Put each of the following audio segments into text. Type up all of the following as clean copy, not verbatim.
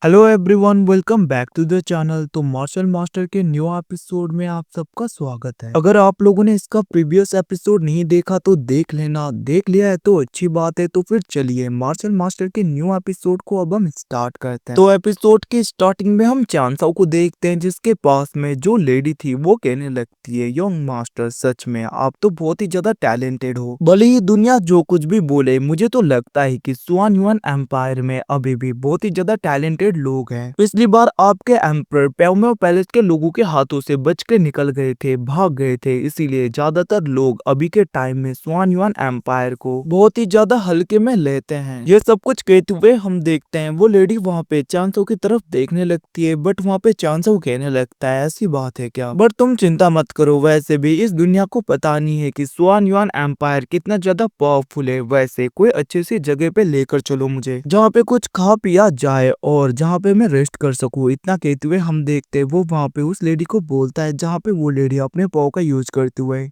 Hello everyone, welcome back to the channel. तो marshal master के new episode में आप सबका स्वागत है। अगर आप लोगों ने इसका प्रीवियस एपिसोड नहीं देखा तो देख लेना, देख लिया है तो अच्छी बात है। तो फिर चलिए मार्शल मास्टर के न्यू एपिसोड को अब हम स्टार्ट करते हैं। तो एपिसोड की स्टार्टिंग में हम चांसाओ को देखते हैं, जिसके पास में जो लेडी थी वो कहने लगती है, यंग मास्टर सच में आप तो बहुत ही ज्यादा टैलेंटेड हो। भले ही दुनिया जो कुछ भी बोले, मुझे तो लगता है कि स्वान युआन एम्पायर में अभी भी बहुत ही ज्यादा टैलेंटेड लोग हैं। पिछली बार आपके एम्पर प्याओमियो पैलेस के लोगों के हाथों से बच के निकल गए थे, भाग गए थे, इसीलिए ज्यादातर लोग अभी के टाइम में स्वान युआन एम्पायर को बहुत ही ज्यादा हल्के में लेते हैं। ये सब कुछ कहते हुए हम देखते हैं वो लेडी वहाँ पे चांसो की तरफ देखने लगती है, बट वहाँ पे चांसो कहने लगता है, ऐसी बात है क्या? बट तुम चिंता मत करो, वैसे भी इस दुनिया को पता नहीं है कि स्वान युआन एम्पायर कितना ज्यादा पावरफुल है। वैसे कोई अच्छी सी जगह पे लेकर चलो मुझे, जहाँ पे कुछ खा पिया जाए और जहाँ पे मैं रेस्ट कर सकूँ। इतना कहते हुए हम देखते वो वहाँ पे उस लेडी को बोलता है, जहाँ पे वो लेडी अपने पाव का यूज करते हुए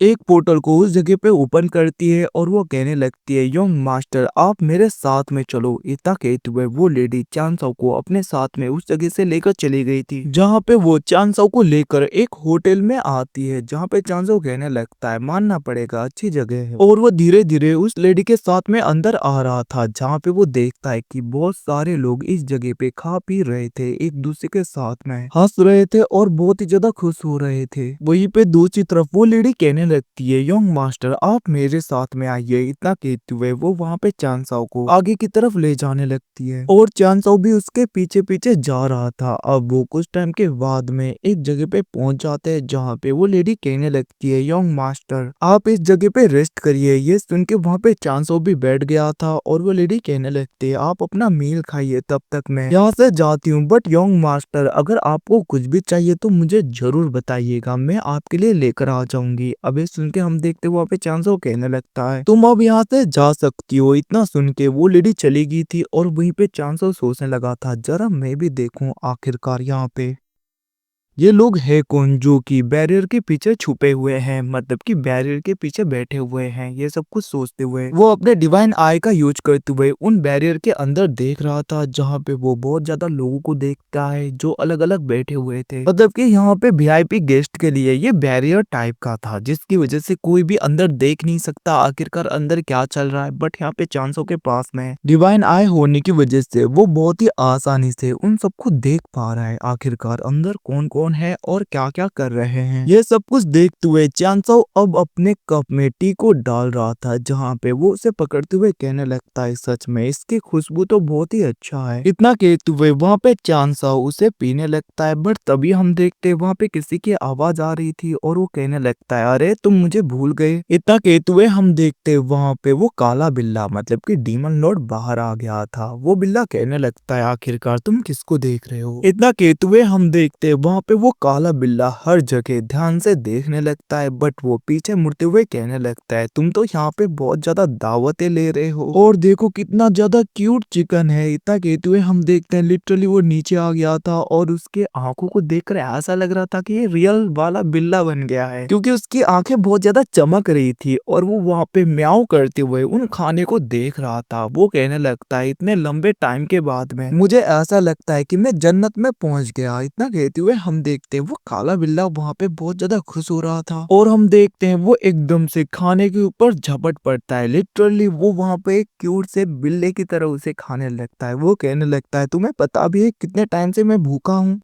एक पोर्टल को उस जगह पे ओपन करती है और वो कहने लगती है, यंग मास्टर आप मेरे साथ में चलो। इतना कहते हुए वो लेडी चांसाओ को अपने साथ में उस जगह से लेकर चली गई थी, जहाँ पे वो चांसाओ को लेकर एक होटल में आती है, जहाँ पे चांसाओ कहने लगता है, मानना पड़ेगा अच्छी जगह है। और वो धीरे धीरे उस लेडी के साथ में अंदर आ रहा था, जहाँ पे वो देखता है कि बहुत सारे लोग इस जगह पे खा पी रहे थे, एक दूसरे के साथ में हंस रहे थे और बहुत ही ज्यादा खुश हो रहे थे। वहीं पे दूसरी तरफ वो लेडी कहने लगती है, यंग मास्टर आप मेरे साथ में आइए। इतना कहते हुए वो वहाँ पे चांसाओ को आगे की तरफ ले जाने लगती है और चांसाओ भी उसके पीछे पीछे जा रहा था। अब वो कुछ टाइम के बाद में एक जगह पे पहुंच जाते हैं, जहाँ पे वो लेडी कहने लगती है, यंग मास्टर आप इस जगह पे रेस्ट करिए। ये सुन के वहाँ पे चांसाओ भी बैठ गया था और वो लेडी कहने लगती है, आप अपना मील खाइए, तब तक मैं यहाँ से जाती हूँ। बट यंग मास्टर अगर आपको कुछ भी चाहिए तो मुझे जरूर बताइएगा, मैं आपके लिए लेकर आ जाऊंगी। अब ये सुन के हम देखते वहाँ पे चांसो कहने लगता है, तुम अब यहाँ से जा सकती हो। इतना सुन के वो लेडी चली गई थी और वहीं पे चांसो सोचने लगा था, जरा मैं भी देखूं आखिरकार यहाँ पे ये लोग है कौन जो कि बैरियर के पीछे छुपे हुए हैं, मतलब कि बैरियर के पीछे बैठे हुए हैं। ये सब कुछ सोचते हुए वो अपने डिवाइन आई का यूज करते हुए उन बैरियर के अंदर देख रहा था, जहाँ पे वो बहुत ज्यादा लोगों को देखता है जो अलग अलग बैठे हुए थे। मतलब कि यहाँ पे वीआईपी गेस्ट के लिए ये बैरियर टाइप का था, जिसकी वजह से कोई भी अंदर देख नहीं सकता आखिरकार अंदर क्या चल रहा है। बट यहाँ पे चांसों के पास में डिवाइन आई होने की वजह से वो बहुत ही आसानी से उन सबको देख पा रहा है, आखिरकार अंदर कौन कौन है और क्या क्या कर रहे हैं। ये सब कुछ देखते हुए चांसो अब अपने कप में टी को डाल रहा था, जहाँ पे वो उसे पकड़ते हुए कहने लगता है, सच में इसकी खुशबू तो बहुत ही अच्छा है। इतना कहते हुए वहाँ पे चांसो उसे पीने लगता है। बट तभी हम देखते वहाँ पे किसी की आवाज आ रही थी और वो कहने लगता है, अरे तुम मुझे भूल गए। इतना कहते हुए हम देखते वहाँ पे वो काला बिल्ला मतलब कि डीमन लॉर्ड बाहर आ गया था। वो बिल्ला कहने लगता है, आखिरकार तुम किसको देख रहे हो? इतना कहते हुए हम देखते वहाँ पे वो काला बिल्ला हर जगह ध्यान से देखने लगता है, बट वो पीछे मुड़ते हुए कहने लगता है, तुम तो यहाँ पे बहुत ज्यादा दावतें ले रहे हो और देखो कितना ज्यादा क्यूट चिकन है। इतना कहते हुए हम देखते हैं लिटरली वो नीचे आ गया था और उसके आंखों को देखकर ऐसा लग रहा था कि ये रियल वाला बिल्ला बन गया है, क्योंकि उसकी आंखें बहुत ज्यादा चमक रही थी और वो वहाँ पे म्याऊ करते हुए उन खाने को देख रहा था। वो कहने लगता है, इतने लंबे टाइम के बाद में मुझे ऐसा लगता है कि मैं जन्नत में पहुंच गया। इतना कहते हुए हम देखते हैं वो काला बिल्ला वहाँ पे बहुत ज्यादा खुश हो रहा था और हम देखते हैं वो एकदम से खाने के ऊपर झपट पड़ता है। लिटरली वो वहाँ पे एक क्यूट से बिल्ले की तरह उसे खाने लगता है। वो कहने लगता है, तुम्हें पता भी है कितने टाइम से मैं भूखा हूँ?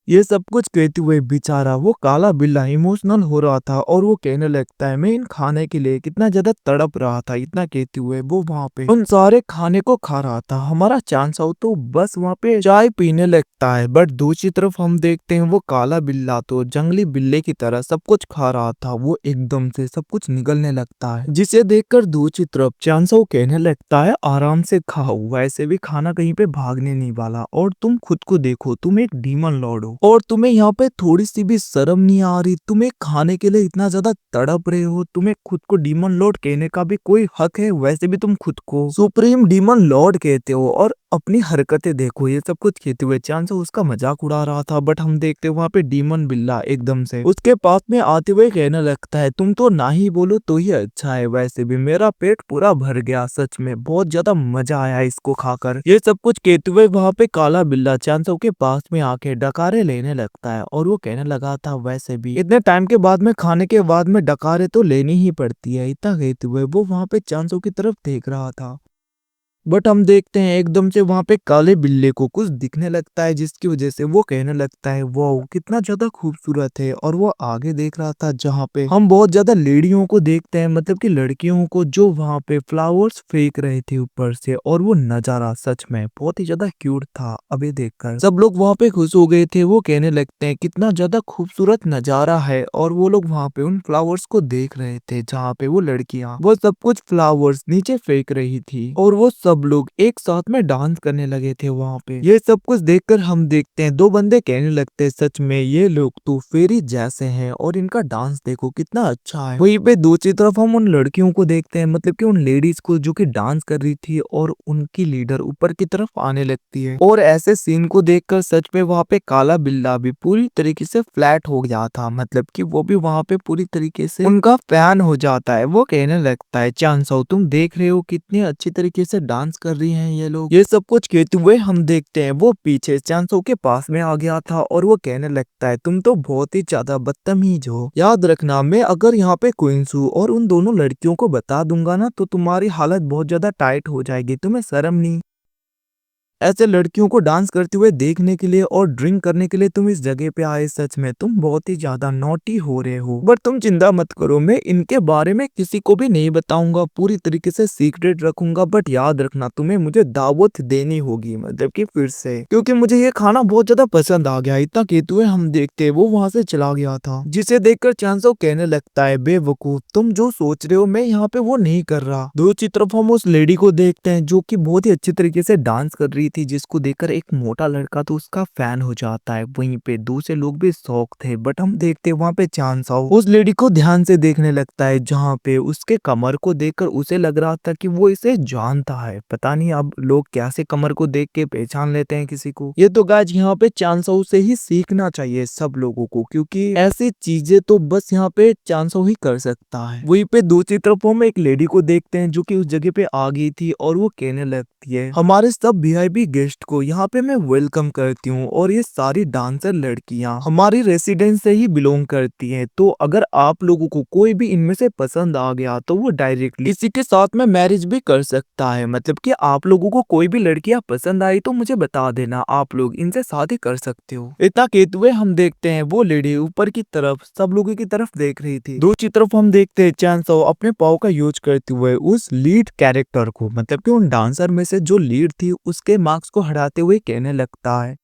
ये सब कुछ कहते हुए बेचारा वो काला बिल्ला इमोशनल हो रहा था और वो कहने लगता है, मैं इन खाने के लिए कितना ज्यादा तड़प रहा था। इतना कहते हुए वो वहाँ पे उन सारे खाने को खा रहा था। हमारा चांस हो तो बस वहाँ पे चाय पीने लगता है। बट दूसरी तरफ हम देखते हैं वो काला बिल्ला तो जंगली बिल्ले की तरह सब कुछ खा रहा था। वो एकदम से सब कुछ निगलने लगता है, जिसे देखकर दूसरी तरफ चांसो कहने लगता है, आराम से खाओ, वैसे भी खाना कहीं पे भागने नहीं वाला और तुम खुद को देखो, तुम एक डीमन लॉर्ड हो। और तुम्हें यहाँ पे थोड़ी सी भी शर्म नहीं आ रही? तुम्हें खाने के लिए इतना ज्यादा तड़प रहे हो, तुम्हें खुद को डीमन लॉर्ड कहने का भी कोई हक है? वैसे भी तुम खुद को सुप्रीम डीमन लॉर्ड कहते हो और अपनी हरकतें देखो। ये सब कुछ कहते हुए चांसो उसका मजाक उड़ा रहा था, बट हम देखते वहां पे डीमन बिल्ला एकदम से उसके पास में आते हुए कहने लगता है तुम तो ना ही बोलो तो ही अच्छा है, वैसे भी मेरा पेट पूरा भर गया, सच में बहुत ज्यादा मजा आया इसको खाकर। ये सब कुछ कहते हुए वहां पे काला बिल्ला चांसो के पास में आके डकारे लेने लगता है और वो कहने लगा था वैसे भी इतने टाइम के बाद में खाने के बाद में डकारे तो लेनी ही पड़ती है। इतना कहते हुए वो वहां पे चांसो की तरफ देख रहा था, बट हम देखते हैं एकदम से वहां पे काले बिल्ले को कुछ दिखने लगता है, जिसकी वजह से वो कहने लगता है वाओ कितना ज्यादा खूबसूरत है। और वो आगे देख रहा था जहाँ पे हम बहुत ज्यादा लेडियों को देखते हैं, मतलब कि लड़कियों को, जो वहां पे फ्लावर्स फेंक रहे थे ऊपर से। और वो नजारा सच में बहुत ही ज्यादा क्यूट था। अभी देखकर सब लोग वहां पे खुश हो गए थे। वो कहने लगते हैं कितना ज्यादा खूबसूरत नजारा है, और वो लोग वहां पे उन फ्लावर्स को देख रहे थे जहाँ पे वो लड़कियां वो सब कुछ फ्लावर्स नीचे फेंक रही थी, और वो सब लोग एक साथ में डांस करने लगे थे वहां पे। ये सब कुछ देखकर हम देखते हैं दो बंदे कहने लगते हैं सच में ये लोग तो फेरी जैसे हैं, और इनका डांस देखो कितना अच्छा है। वहीं पे दूसरी तरफ हम उन लड़कियों को देखते हैं, मतलब कि उन लेडीज को जो कि डांस कर रही थी, और उनकी लीडर ऊपर की तरफ आने लगती है। और ऐसे सीन को देखकर सच में वहां पे काला बिल्ला भी पूरी तरीके से फ्लैट हो गया था, मतलब कि वो भी वहां पे पूरी तरीके से उनका फैन हो जाता है। वो कहने लगता है चांसो तुम देख रहे हो कितने अच्छी तरीके से डांस कर रही हैं ये लोग। ये सब कुछ कहते हुए हम देखते हैं वो पीछे चांसो के पास में आ गया था, और वो कहने लगता है तुम तो बहुत ही ज्यादा बदतमीज हो। याद रखना मैं अगर यहाँ पे क्वींस हूँ और उन दोनों लड़कियों को बता दूंगा ना तो तुम्हारी हालत बहुत ज्यादा टाइट हो जाएगी। तुम्हें शर्म नहीं ऐसे लड़कियों को डांस करते हुए देखने के लिए और ड्रिंक करने के लिए तुम इस जगह पे आए? सच में तुम बहुत ही ज्यादा नॉटी हो रहे हो। बट तुम चिंता मत करो, मैं इनके बारे में किसी को भी नहीं बताऊंगा, पूरी तरीके से सीक्रेट रखूंगा। बट याद रखना तुम्हें मुझे दावत देनी होगी, मतलब कि फिर से, क्योंकि मुझे ये खाना बहुत ज्यादा पसंद आ गया। इतना कहते हुए हम देखते वो वहां से चला गया था, जिसे देखकर चांसो कहने लगता है बेवकूफ तुम जो सोच रहे हो मैं यहाँ पे वो नहीं कर रहा। दूसरी तरफ हम उस लेडी को देखते हैं जो की बहुत ही अच्छी तरीके से डांस कर रही थी, जिसको देखकर एक मोटा लड़का तो उसका फैन हो जाता है। वहीं पे दूसरे लोग भी शौक थे, बट हम देखते वहां पे चांसो उस लेडी को ध्यान से देखने लगता है, जहाँ पे उसके कमर को देखकर उसे लग रहा था कि वो इसे जानता है। पता नहीं अब लोग कैसे कमर को देख के पहचान लेते हैं किसी को। ये तो गाइस यहाँ पे चांसो से ही सीखना चाहिए सब लोगों को, क्योंकि ऐसी चीजें तो बस यहाँ पे चांसो ही कर सकता है। वहीं पे दूसरी तरफ हम एक लेडी को देखते हैं जो कि उस जगह पे आ गई थी, और वो कहने लगती है हमारे सब वीआईपी गेस्ट को यहाँ पे मैं वेलकम करती हूँ, और ये सारी डांसर लड़कियाँ हमारी रेसिडेंस से ही बिलोंग करती हैं। तो अगर आप लोगों को कोई भी इनमें से पसंद आ गया तो वो डायरेक्टली इसी के साथ में मैरिज भी कर सकता है। मतलब कि आप लोगों को कोई भी लड़कियां पसंद आई तो मुझे बता देना, आप लोग इनसे शादी कर सकते हो। इतना कहते हुए हम देखते हैं वो लेडी ऊपर की तरफ सब लोगों की तरफ देख रही थी। दूसरी तरफ हम देखते हैं चांसो अपने पाव का यूज करते हुए उस लीड कैरेक्टर को, मतलब कि उन डांसर में से जो लीड थी उसके मार्क्स को हटाते हुए कहने लगता है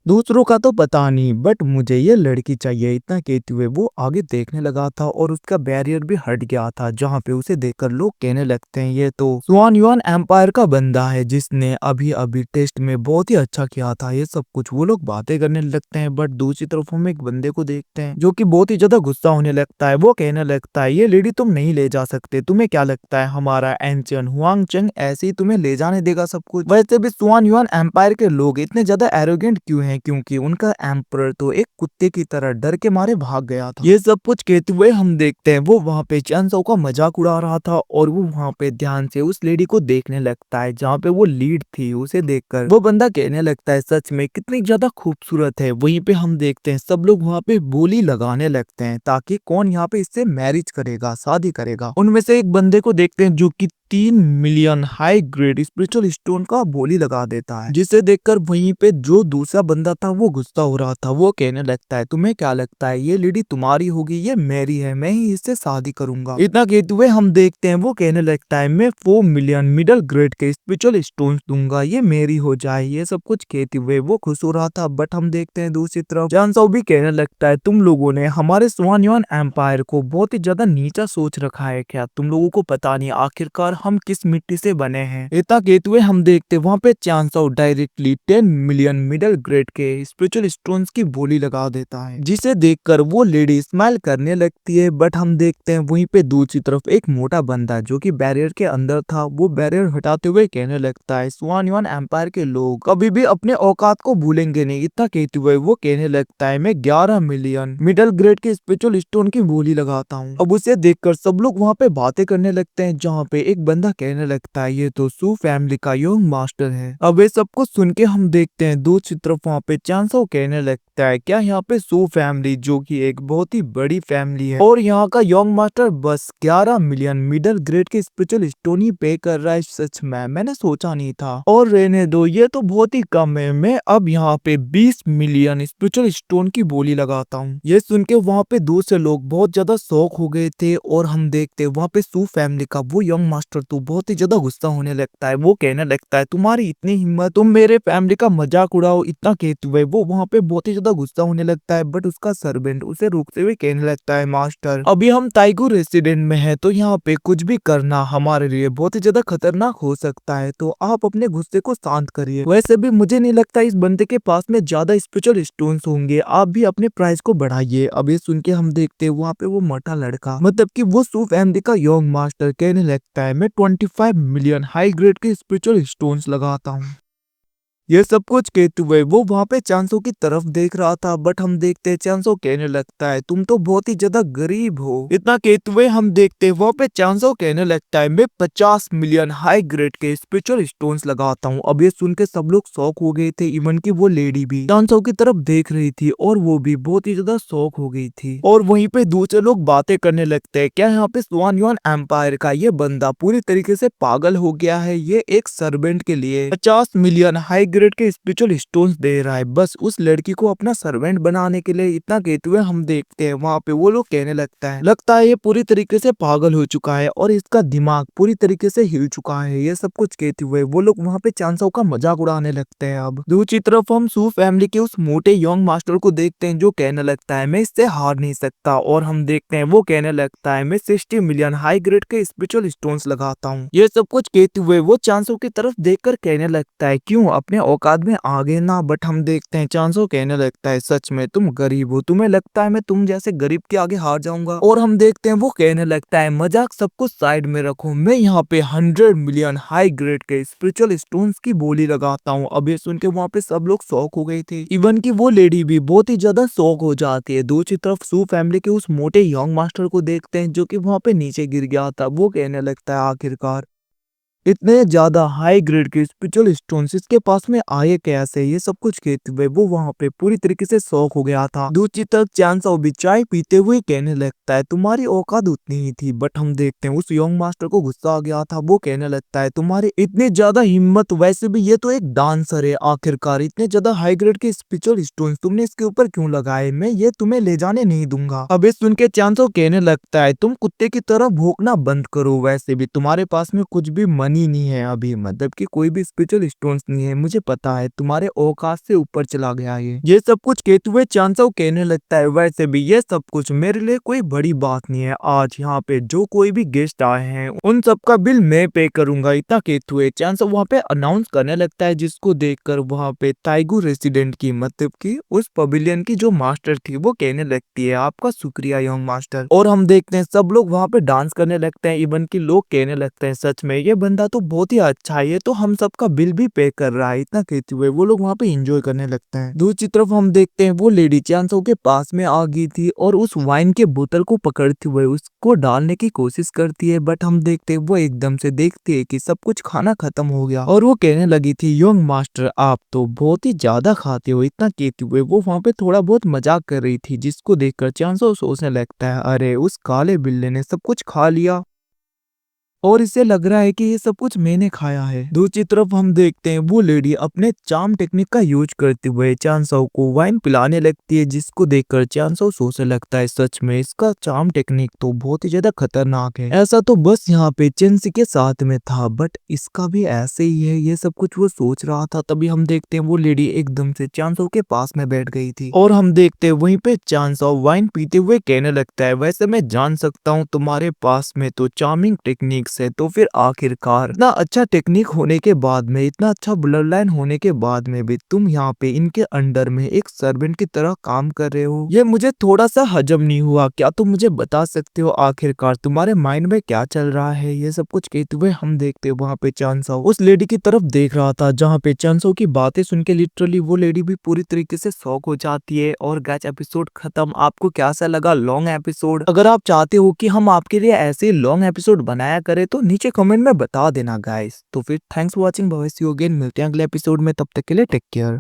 दूसरों का तो पता नहीं बट मुझे ये लड़की चाहिए। इतना कहते हुए वो आगे देखने लगा था, और उसका बैरियर भी हट गया था, जहाँ पे उसे देखकर लोग कहने लगते हैं ये तो स्वान युआन एम्पायर का बंदा है जिसने अभी अभी टेस्ट में बहुत ही अच्छा किया था। ये सब कुछ वो लोग बातें करने लगते हैं, बट दूसरी तरफ हम एक बंदे को देखते हैं जो कि बहुत ही ज्यादा गुस्सा होने लगता है। वो कहने लगता है ये लेडी तुम नहीं ले जा सकते, तुम्हें क्या लगता है हमारा एंशियन हुआंग चंग ऐसे ही तुम्हें ले जाने देगा सब कुछ? वैसे भी स्वान युआन एम्पायर के लोग इतने ज्यादा एरोगेंट क्यों हैं? क्योंकि उनका एम्परर तो एक कुत्ते की तरह डर के मारे भाग गया था। ये सब कुछ कहते हुए हम देखते हैं वो वहाँ पे चांसो का मजाक उड़ा रहा था, और वो वहाँ पे ध्यान से उस लेडी को देखने लगता है जहाँ पे वो लीड थी। उसे देखकर वो बंदा कहने लगता है सच में कितनी ज्यादा खूबसूरत है। वहीं पे हम देखते हैं सब लोग वहाँ पे बोली लगाने लगते हैं ताकि कौन यहाँ पे इससे मैरिज करेगा, शादी करेगा। उनमें से एक बंदे को देखते हैं जो कि 3 million high grade spiritual stone का बोली लगा देता है, जिसे देखकर वहीं पे जो दूसरा बंदा था वो गुस्सा हो रहा था। वो कहने लगता है तुम्हें क्या लगता है ये लेडी तुम्हारी होगी? ये मेरी है, मैं ही इससे शादी करूंगा। इतना कहते हुए हम देखते हैं वो कहने लगता है मैं 4 मिलियन मिडिल ग्रेड के स्पिरिचुअल स्टोन दूंगा, ये मेरी हो जाए। ये सब कुछ कहते हुए वो खुश हो रहा था, बट हम देखते हैं दूसरी तरफ चांसो भी कहने लगता है तुम लोगों ने हमारे स्वान युआन एम्पायर को बहुत ही ज्यादा नीचा सोच रखा है क्या? तुम लोगों को पता नहीं आखिरकार हम किस मिट्टी से बने हैं। इतना कहते हुए हम देखते वहाँ पे चांसो डायरेक्टली 10 मिलियन मिडिल ग्रेड के स्पिरिचुअल स्टोन्स की बोली लगा देता है, जिसे देखकर वो लेडी स्माइल करने लगती है। बट हम देखते हैं वहीं पे दूसरी तरफ एक मोटा बंदा जो कि बैरियर के अंदर था, वो बैरियर हटाते हुए कहने लगता है स्वान युआन एम्पायर के लोग कभी भी अपने औकात को भूलेंगे नहीं। इतना कहते हुए वो कहने लगता है मैं 11 मिलियन मिडिल ग्रेड के स्पिरिचुअल स्टोन की बोली लगाता हूँ। अब उसे देखकर सब लोग वहाँ पे बातें करने लगते हैं, जहाँ पे एक बंदा कहने लगता है ये तो सू फैमिली का यंग मास्टर है। अब ये सब कुछ सुन के हम देखते हैं दूसरी तरफ वहाँ पे चांसो कहने लगता है क्या यहाँ पे सू फैमिली जो कि एक बहुत ही बड़ी फैमिली है और यहाँ का यंग मास्टर बस 11 मिलियन मिडिल ग्रेड के स्पिरिचुअल स्टोन ही पे कर रहा है। सच में मैंने सोचा नहीं था, और रहने दो ये तो बहुत ही कम है, मैं अब यहाँ पे 20 मिलियन स्पिरिचुअल स्टोन की बोली लगाता हूँ। ये सुन के वहाँ पे दूसरे लोग बहुत ज्यादा शौक हो गए थे और हम देखते वहाँ पे सू फैमिली का वो यंग मास्टर तो बहुत ही ज्यादा गुस्सा होने लगता है। वो कहने लगता है तुम्हारी इतनी हिम्मत, तुम मेरे फैमिली का मजाक उड़ाओ। इतना कहते हुए वो वहाँ पे बहुत ही ज्यादा गुस्सा होने लगता है। बट उसका सर्वेंट उसे रोकते हुए कहने लगता है मास्टर अभी हम ताइगू रेसिडेंट में है, तो यहाँ पे कुछ भी करना हमारे लिए बहुत ही ज्यादा खतरनाक हो सकता है, तो आप अपने गुस्से को शांत करिए। वैसे भी मुझे नहीं लगता इस बंदे के पास में ज्यादा स्पिरिचुअल स्टोन्स होंगे, आप भी अपने प्राइस को बढ़ाइए। अब ये सुन के हम देखते हैं वहाँ पे वो मोटा लड़का मतलब कि वो सू फैमिली का यंग मास्टर कहने लगता है मैं 25 मिलियन हाई ग्रेड के स्पिरिचुअल स्टोन्स लगाता हूँ। ये सब कुछ कहते हुए वो वहाँ पे चांसो की तरफ देख रहा था। बट हम देखते चांसो कहने लगता है तुम तो बहुत ही ज्यादा गरीब हो। इतना कहते हुए हम देखते वहाँ पे चांसो कहने लगता है मैं 50 मिलियन हाई ग्रेड के स्पिरिचुअल स्टोन्स लगाता हूँ। अब ये सुन के सब लोग शौक हो गए थे, इवन की वो लेडी भी चांसो की तरफ देख रही थी और वो भी बहुत ही ज्यादा शौक हो गई थी। और वहीं पे दूसरे लोग बातें करने लगते हैं क्या यहाँ पे स्वान युआन एम्पायर का ये बंदा पूरी तरीके से पागल हो गया है, ये एक सर्वेंट के लिए 50 मिलियन हाई ग्रेड के स्पिरिचुअल स्टोन्स दे रहा है बस उस लड़की को अपना सर्वेंट बनाने के लिए। इतना कहते हुए हम देखते हैं वहाँ पे वो लोग कहने लगता है ये पूरी तरीके से पागल हो चुका है और इसका दिमाग पूरी तरीके से हिल चुका है। ये सब कुछ कहते हुए वो लोग वहाँ पे चांसो का मजाक उड़ाने लगते हैं। अब दूसरी तरफ हम सू फैमिली के उस मोटे यंग मास्टर को देखते हैं जो कहने लगता है मैं इससे हार नहीं सकता, और हम देखते हैं वो कहने लगता है मैं 60 मिलियन हाई ग्रेड के स्पिरिचुअल स्टोन्स लगाता हूँ। ये सब कुछ कहते हुए वो चांसो की तरफ देखकर कहने लगता है क्यों अपने औकात में आगे ना। बट हम देखते हैं चांसो कहने लगता है सच में तुम गरीब हो, तुम्हें लगता है मैं तुम जैसे गरीब के आगे हार जाऊंगा। और हम देखते हैं वो कहने लगता है मजाक सब कुछ साइड में रखो, मैं यहाँ पे 100 मिलियन हाई ग्रेड के स्पिरिचुअल स्टोन्स की बोली लगाता हूँ। अब ये सुन के वहाँ पे सब लोग शौक हो गए थे, इवन की वो लेडी भी बहुत ही ज्यादा शौक हो जाती है। दूसरी तरफ सू फैमिली के उस मोटे यंग मास्टर को देखते हैं जो कि वहाँ पे नीचे गिर गया था। वो कहने लगता है आखिरकार इतने ज्यादा हाई ग्रेड के स्पिरिचुअल स्टोन्स इसके पास में आए कैसे। ये सब कुछ कहते हुए वो वहाँ पे पूरी तरीके से शौक हो गया था। दूसरी तरफ चांसो भी चाय पीते हुए कहने लगता है तुम्हारी औकात उतनी ही थी। बट हम देखते हैं उस यंग मास्टर को गुस्सा आ गया था। वो कहने लगता है तुम्हारी इतनी ज्यादा हिम्मत, वैसे भी ये तो एक डांसर है, आखिरकार इतने ज्यादा हाई ग्रेड के स्पिरिचुअल स्टोन्स तुमने इसके ऊपर क्यों लगाए, मैं ये तुम्हें ले जाने नहीं दूंगा। अब ये सुन के चांसो कहने लगता है तुम कुत्ते की तरह भौंकना बंद करो, वैसे भी तुम्हारे पास में कुछ भी मनी नहीं है अभी, मतलब कि कोई भी स्पिरिचुअल स्टोन्स नहीं है, मुझे पता है तुम्हारे औकात से ऊपर चला गया ये सब कुछ कहते हुए चांसो कहने लगता है वैसे भी ये सब कुछ मेरे लिए कोई बड़ी बात नहीं है, आज यहाँ पे जो कोई भी गेस्ट आए हैं उन सब का बिल मैं पे करूंगा। इतना कहते हुए चांसो वहाँ पे अनाउंस करने लगता है, जिसको देखकर वहाँ पे ताइगू रेसिडेंट की मतलब की उस पवेलियन की जो मास्टर थी वो कहने लगती है आपका शुक्रिया यंग मास्टर। और हम देखते हैं सब लोग वहाँ पे डांस करने लगते हैं, इवन की लोग कहने लगते हैं सच में ये बंदा तो बहुत ही अच्छा है, ये तो हम सबका बिल भी पे कर रहा है। इतना कहते हुए वो लोग वहाँ पे एंजॉय करने लगते हैं। दूसरी तरफ हम देखते हैं वो लेडी चांसो के पास में आ गई थी और उस वाइन के बोतल को पकड़ते हुए उसको डालने की कोशिश करती है। बट हम देखते हैं वो एकदम से देखती है कि सब कुछ खाना खत्म हो गया और वो कहने लगी थी यंग मास्टर आप तो बहुत ही ज्यादा खाते हो। इतना कहते हुए वो वहाँ पे थोड़ा बहुत मजाक कर रही थी, जिसको देखकर चांसो सोचने लगता है अरे उस काले बिल्ले ने सब कुछ खा लिया और इसे लग रहा है कि ये सब कुछ मैंने खाया है। दूसरी तरफ हम देखते हैं वो लेडी अपने चार्म टेक्निक का यूज करते हुए चांसो को वाइन पिलाने लगती है, जिसको देखकर चांसो सोचने लगता है सच में इसका चार्म टेक्निक तो बहुत ही ज्यादा खतरनाक है, ऐसा तो बस यहाँ पे चेंसी के साथ में था बट इसका भी ऐसे ही है। ये सब कुछ वो सोच रहा था, तभी हम देखते हैं वो लेडी एकदम से चांसो के पास में बैठ गई थी और हम देखते हैं वहीं पे चांसो वाइन पीते हुए कहने लगता है वैसे मैं जान सकता हूँ तुम्हारे पास में तो चार्मिंग टेक्निक टेक्निक्स है, तो फिर आखिरकार इतना अच्छा टेक्निक होने के बाद में, इतना अच्छा ब्लड लाइन होने के बाद में भी तुम यहाँ पे इनके अंडर में एक सर्वेंट की तरह काम कर रहे हो, ये मुझे थोड़ा सा हजम नहीं हुआ। क्या तुम मुझे बता सकते हो आखिरकार तुम्हारे माइंड में क्या चल रहा है? ये सब कुछ कहते हुए हम देखते हो वहाँ पे चांसाओ उस लेडी की तरफ देख रहा था, जहाँ पे चांसाओ की बातें सुन के लिटरली वो लेडी भी पूरी तरीके से शॉक हो जाती है। और गाइस एपिसोड खत्म। आपको कैसा लगा लॉन्ग एपिसोड? अगर आप चाहते हो कि हम आपके लिए ऐसे लॉन्ग एपिसोड बनाया करें तो नीचे कमेंट में बता देना गाइस। तो फिर थैंक्स फॉर वॉचिंग, भविष्य अगेन मिलते हैं अगले एपिसोड में, तब तक के लिए टेक केयर।